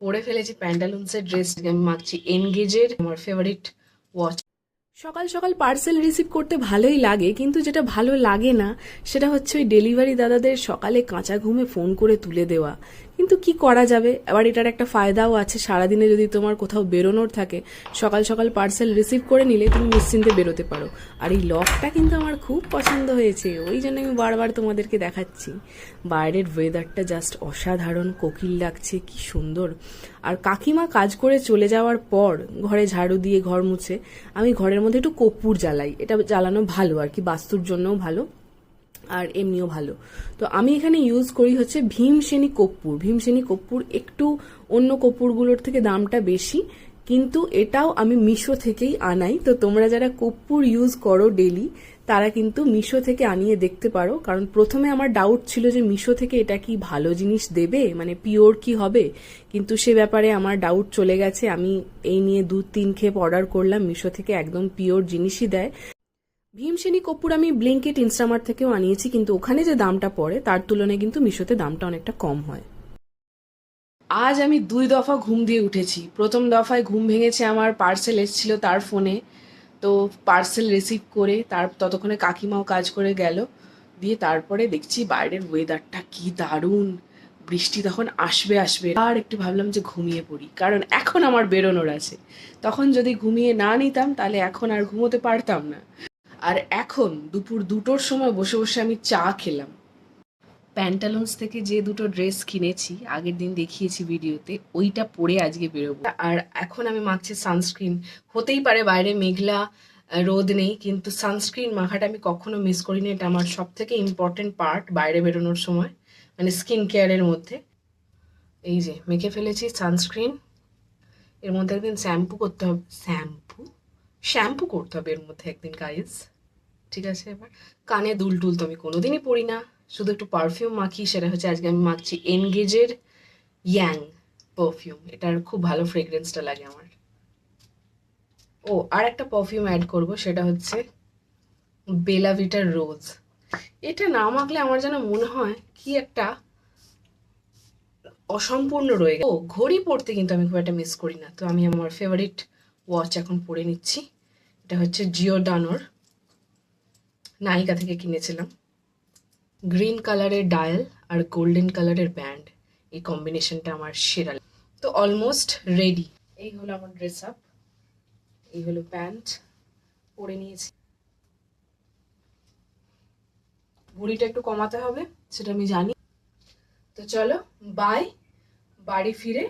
পরে ফেলেছি প্যান্টালুন্সের ড্রেস। আমি মাখছি এনগেজের, আমার ফেভারিট ওয়াচ। সকাল সকাল পার্সেল রিসিভ করতে ভালোই লাগে, কিন্তু যেটা ভালো লাগে না সেটা হচ্ছে ওই ডেলিভারি দাদাদের সকালে কাঁচা ঘুমে ফোন করে তুলে দেওয়া। কিন্তু কি করা যাবে, আবার এটার একটা ফায়দাও আছে, সারাদিনে যদি তোমার কোথাও বেরোনোর থাকে সকাল সকাল পার্সেল রিসিভ করে নিলে তুমি নিশ্চিন্তে বেরোতে পারো। আর এই লকটা কিন্তু আমার খুব পছন্দ হয়েছে, ওই জন্য আমি বারবার তোমাদেরকে দেখাচ্ছি। বাইরের ওয়েদারটা জাস্ট অসাধারণ, কোকিল লাগছে, কি সুন্দর। আর কাকিমা কাজ করে চলে যাওয়ার পর ঘরে ঝাড়ু দিয়ে ঘর মুছে আমি ঘরের মধ্যে একটু কর্পূর জ্বালাই। এটা জ্বালানো ভালো আর কি, বাস্তুর জন্যও ভালো আর এমনিও ভালো। তো আমি এখানে ইউজ করি হচ্ছে ভীমসেনী কর্পূর। ভীমসেনী কর্পূর একটু অন্য কর্পূরগুলোর থেকে দামটা বেশি, কিন্তু এটাও আমি মিশো থেকেই আনাই। তো তোমরা যারা কর্পূর ইউজ করো ডেলি তারা কিন্তু মিশো থেকে আনিয়ে দেখতে পারো, কারণ প্রথমে আমার ডাউট ছিল যে মিশো থেকে এটা কি ভালো জিনিস দেবে, মানে পিওর কি হবে, কিন্তু সে ব্যাপারে আমার ডাউট চলে গেছে। আমি এই নিয়ে 2-3 খেপ অর্ডার করলাম, মিশো থেকে একদম পিওর জিনিসই দেয়। ভীমসেনী কর্পূর আমি ব্লিঙ্কিট, ইনস্টামার্ট থেকেও আনিয়েছি, কিন্তু ওখানে যে দামটা পড়ে তার তুলনায় কিন্তু মিশোতে দামটা অনেকটা কম হয়। আজ আমি 2 দফা ঘুম দিয়ে উঠেছি। প্রথম দফায় ঘুম ভেঙেছে আমার, পার্সেল এসেছিল তার ফোনে। তো পার্সেল রিসিভ করে ততক্ষণে কাকিমাও কাজ করে গেল। দিয়ে তারপরে দেখছি বাইরের ওয়েদারটা কি দারুণ, বৃষ্টি তখন আসবে আসবে। আর একটু ভাবলাম যে ঘুমিয়ে পড়ি, কারণ এখন আমার বেরোনোর আছে। তখন যদি ঘুমিয়ে না নিতাম তাহলে এখন আর ঘুমোতে পারতাম না। আর এখন দুপুর 2টোর সময় বসে বসে আমি চা খেলাম। প্যান্টালুন্স থেকে যে 2টো ড্রেস কিনেছি, আগের দিন দেখিয়েছি ভিডিওতে, ওইটা পরে আজকে বেরোবো। আর এখন আমি মাখছি সানস্ক্রিন। হতেই পারে বাইরে মেঘলা, রোদ নেই, কিন্তু সানস্ক্রিন মাখাটা আমি কখনো মিস করি না। এটা আমার সব থেকে ইম্পর্টেন্ট পার্ট বাইরে বেরোনোর সময়, মানে স্কিন কেয়ারের মধ্যে। এই যে মেখে ফেলেছি সানস্ক্রিন। এর মধ্যে একদিন শ্যাম্পু করতে হবে, শ্যাম্পু করতে হবে এর মধ্যে একদিন গাইজ। ঠিক আছে, এবার কানে দুল টুল তো আমি কোনোদিনই পরি না, শুধু একটু পারফিউম মাখি। সেটা হচ্ছে আজকে আমি মাখছি এনগেজের ইয়াং পারফিউম। এটার খুব ভালো ফ্রেগ্রেন্সটা লাগে আমার। ও, আর একটা পারফিউম অ্যাড করব, সেটা হচ্ছে বেলা ভিটার রোজ। এটা না মাখলে আমার যেন মনে হয় কি একটা অসম্পূর্ণ রয়ে গেছে। ও, ঘড়ি পরতে কিন্তু আমি খুব একটা মিস করি না। তো আমি আমার ফেভারিট ওয়াচ এখন পরে নিচ্ছি। এটা হচ্ছে জিওডানোর, নাইকা থেকে কিনেছিলাম। গ্রিন কালারের ডায়াল আর গোল্ডেন কালারের ব্যান্ড, এই কম্বিনেশনটা আমার সেরা। তো অলমোস্ট রেডি। এই হলো আমার ড্রেস আপ, এই হলো প্যান্ট, পরে নিয়েছি। ভুঁড়িটা একটু কমাতে হবে, সেটা আমি জানি। তো চলো, বাই। বাড়ি ফিরে